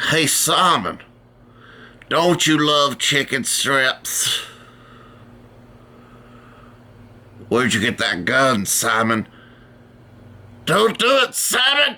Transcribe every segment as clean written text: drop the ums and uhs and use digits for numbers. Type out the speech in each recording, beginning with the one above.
Hey, Simon, don't you love chicken strips? Where'd you get that gun, Simon? Don't do it, Simon!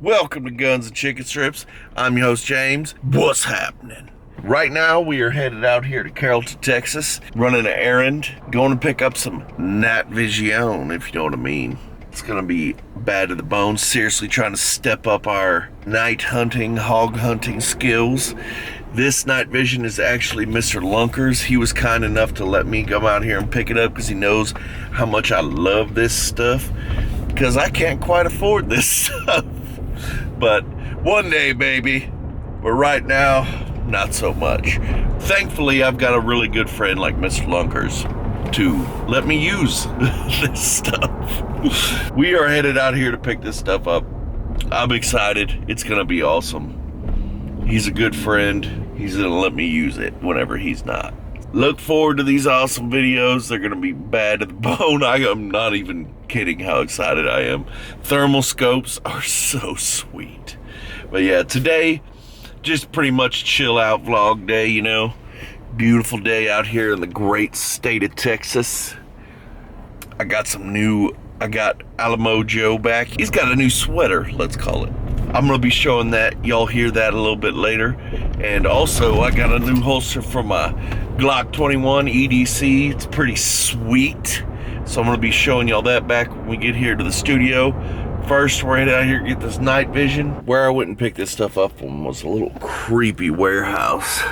Welcome to Guns and Chicken Strips. I'm your host, James. What's happening? Right now, we are headed out here to Carrollton, Texas, running an errand, going to pick up some night vision, if you know what I mean. It's going to be bad to the bone. Seriously trying to step up our night hunting, hog hunting skills. This night vision is actually Mr. Lunker's. He was kind enough to let me come out here and pick it up because he knows how much I love this stuff. Because I can't quite afford this stuff. But one day, baby. But right now, not so much. Thankfully, I've got a really good friend like Mr. Lunker's to let me use this stuff. We are headed out here to pick this stuff up. I'm excited. It's gonna be awesome. He's a good friend. He's gonna let me use it whenever he's not. Look forward to these awesome videos. They're gonna be bad to the bone. I am not even kidding how excited I am. Thermal scopes are so sweet. But yeah, today, just pretty much chill out vlog day, you know. Beautiful day out here in the great state of Texas. I got Alamo Joe back. He's got a new sweater, let's call it. I'm gonna be showing that. Y'all hear that a little bit later. And also, I got a new holster from my Glock 21 EDC. It's pretty sweet. So I'm gonna be showing y'all that back when we get here to the studio. First, we're headed out here to get this night vision. Where I went and picked this stuff up from was a little creepy warehouse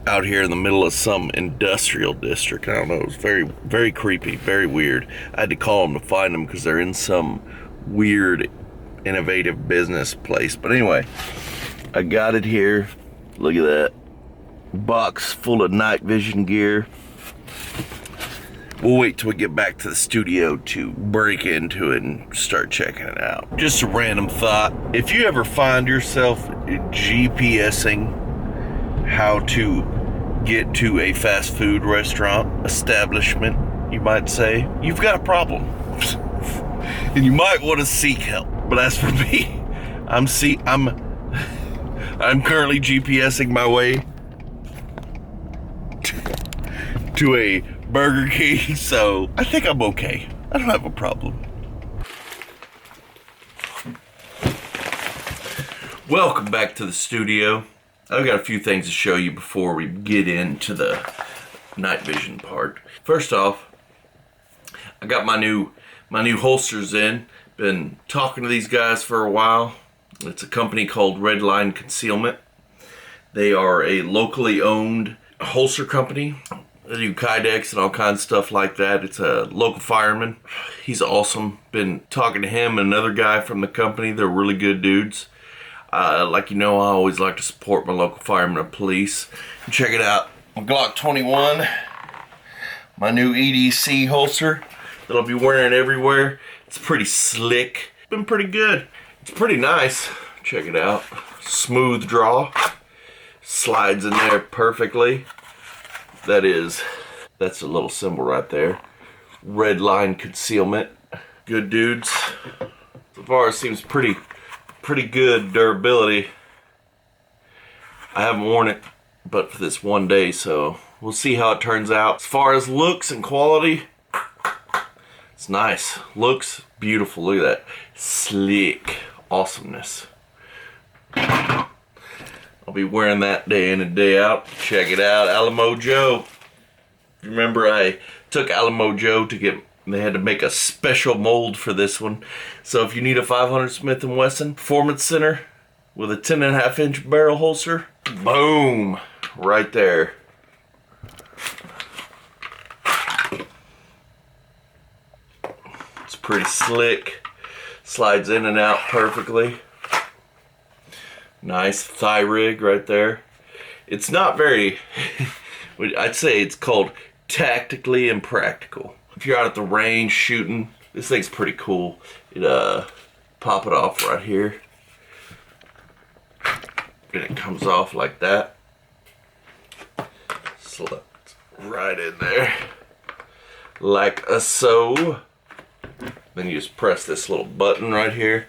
out here in the middle of some industrial district. I don't know, it was very, very creepy, very weird. I had to call them to find them because they're in some weird, innovative business place. But anyway, I got it here. Look at that. Box full of night vision gear. We'll wait till we get back to the studio to break into it and start checking it out. Just a random thought. If you ever find yourself GPSing how to get to a fast food restaurant, establishment, you might say, you've got a problem. And you might want to seek help. But as for me, I'm currently GPSing my way to a Burger King, so I think I'm okay. I don't have a problem. Welcome back to the studio. I've got a few things to show you before we get into the night vision part. First off, I got my new holsters in. Been talking to these guys for a while. It's a company called Line Concealment. They are a locally owned holster company. They do kydex and all kinds of stuff like that. It's a local fireman. He's awesome. Been talking to him and another guy from the company. They're really good dudes. Like you know, I always like to support my local firemen and police. Check it out. My Glock 21. My new EDC holster that I'll be wearing everywhere. It's pretty slick. Been pretty good. It's pretty nice. Check it out. Smooth draw. Slides in there perfectly. That's a little symbol right there. Line Concealment. Good dudes. So far it seems pretty good durability. I haven't worn it but for this one day, so we'll see how it turns out. As far as looks and quality, it's nice. Looks beautiful. Look at that. Slick. Awesomeness. I'll be wearing that day in and day out. Check it out, Alamo Joe. Remember I took Alamo Joe they had to make a special mold for this one. So if you need a 500 Smith & Wesson Performance Center with a 10.5-inch barrel holster, boom, right there. It's pretty slick. Slides in and out perfectly. Nice thigh rig right there. It's not very, I'd say it's called tactically impractical. If you're out at the range shooting, this thing's pretty cool. It pop it off right here. And it comes off like that. Slides right in there. like so. Then you just press this little button right here.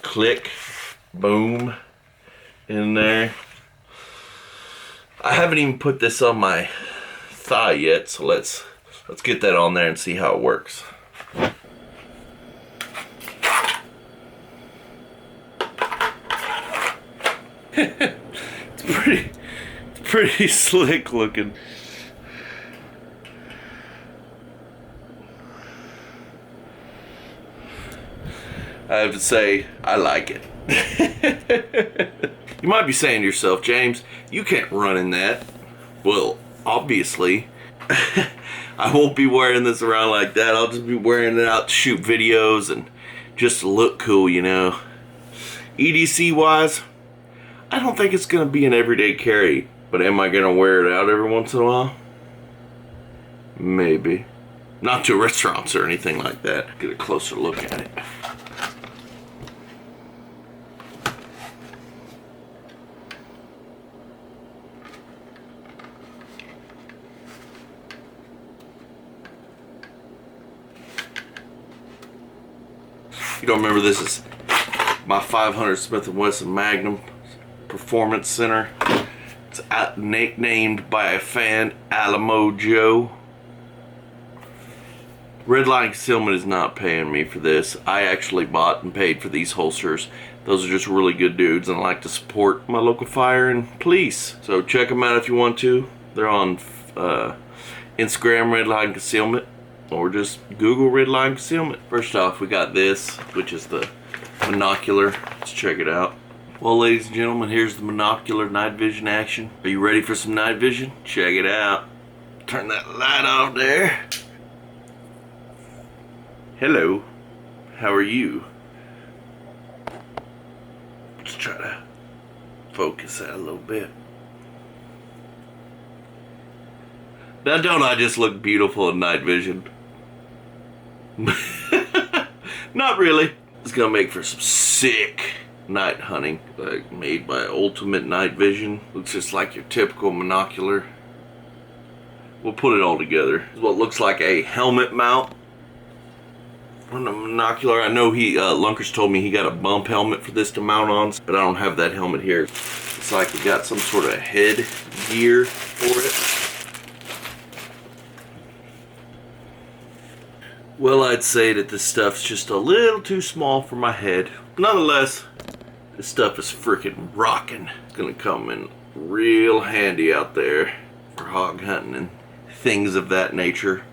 Click, boom, in there. I haven't even put this on my thigh yet, so let's get that on there and see how it works. It's pretty slick looking. I have to say, I like it. You might be saying to yourself, James, you can't run in that. Well, obviously, I won't be wearing this around like that. I'll just be wearing it out to shoot videos and just to look cool, you know. EDC wise, I don't think it's going to be an everyday carry, but am I going to wear it out every once in a while? Maybe. Not to restaurants or anything like that. Get a closer look at it. You don't remember, this is my 500 Smith & Wesson Magnum Performance Center. It's nicknamed by a fan Alamo Joe. Red Line Concealment is not paying me for this. I actually bought and paid for these holsters. Those are just really good dudes, and I like to support my local fire and police. So check them out if you want to. They're on Instagram, Red Line Concealment, or just Google Red Line Concealment. First off, we got this, which is the Monocular. Let's check it out. Well, ladies and gentlemen, here's the Monocular night vision action. Are you ready for some night vision? Check it out. Turn that light off there. Hello. How are you? Let's try to focus that a little bit. Now, don't I just look beautiful in night vision? Not really. It's gonna make for some sick night hunting, like made by Ultimate Night Vision. Looks just like your typical monocular. We'll put it all together. It's what looks like a helmet mount on the monocular. I know Lunkers told me he got a bump helmet for this to mount on, but I don't have that helmet here. It's like we got some sort of head gear for it. Well, I'd say that this stuff's just a little too small for my head. Nonetheless, this stuff is freaking rocking. It's gonna come in real handy out there for hog hunting and things of that nature.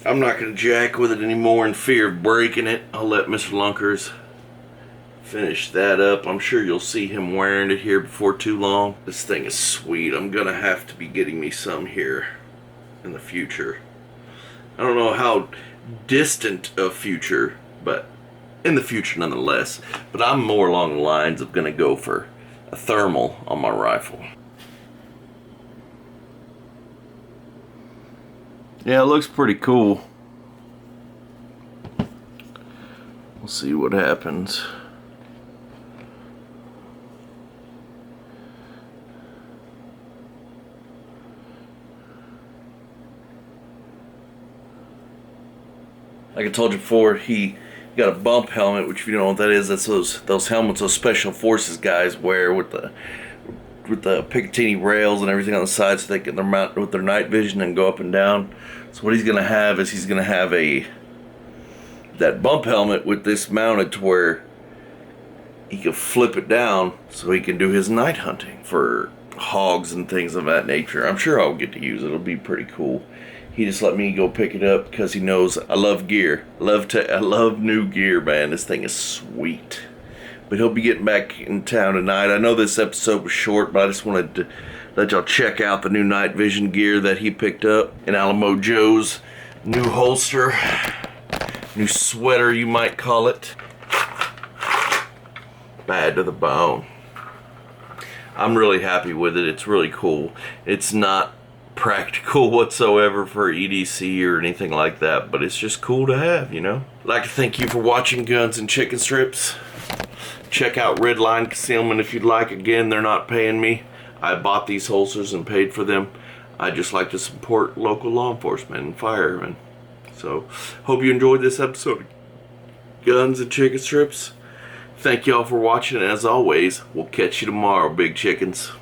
I'm not gonna jack with it anymore in fear of breaking it. I'll let Mr. Lunkers finish that up. I'm sure you'll see him wearing it here before too long. This thing is sweet. I'm gonna have to be getting me some here in the future. I don't know how distant a future, but in the future nonetheless. But I'm more along the lines of gonna go for a thermal on my rifle. Yeah, it looks pretty cool. We'll see what happens. Like I told you before, he got a bump helmet, which if you don't know what that is, that's those helmets those special forces guys wear with the Picatinny rails and everything on the side, so they can mount with their night vision and go up and down. So what he's gonna have is that bump helmet with this mounted to where he can flip it down so he can do his night hunting for hogs and things of that nature. I'm sure I'll get to use it. It'll be pretty cool. He just let me go pick it up because he knows I love gear. I love new gear, man. This thing is sweet. But he'll be getting back in town tonight. I know this episode was short, but I just wanted to let y'all check out the new night vision gear that he picked up in Alamo Joe's new holster. New sweater, you might call it. Bad to the bone. I'm really happy with it. It's really cool. It's not practical whatsoever for EDC or anything like that, but it's just cool to have, you know. I'd like to thank you for watching Guns and Chicken Strips. Check out Red Line Concealment if you'd like. Again, they're not paying me. I bought these holsters and paid for them. I just like to support local law enforcement and firemen. So, hope you enjoyed this episode of Guns and Chicken Strips. Thank y'all for watching, and as always, we'll catch you tomorrow, big chickens.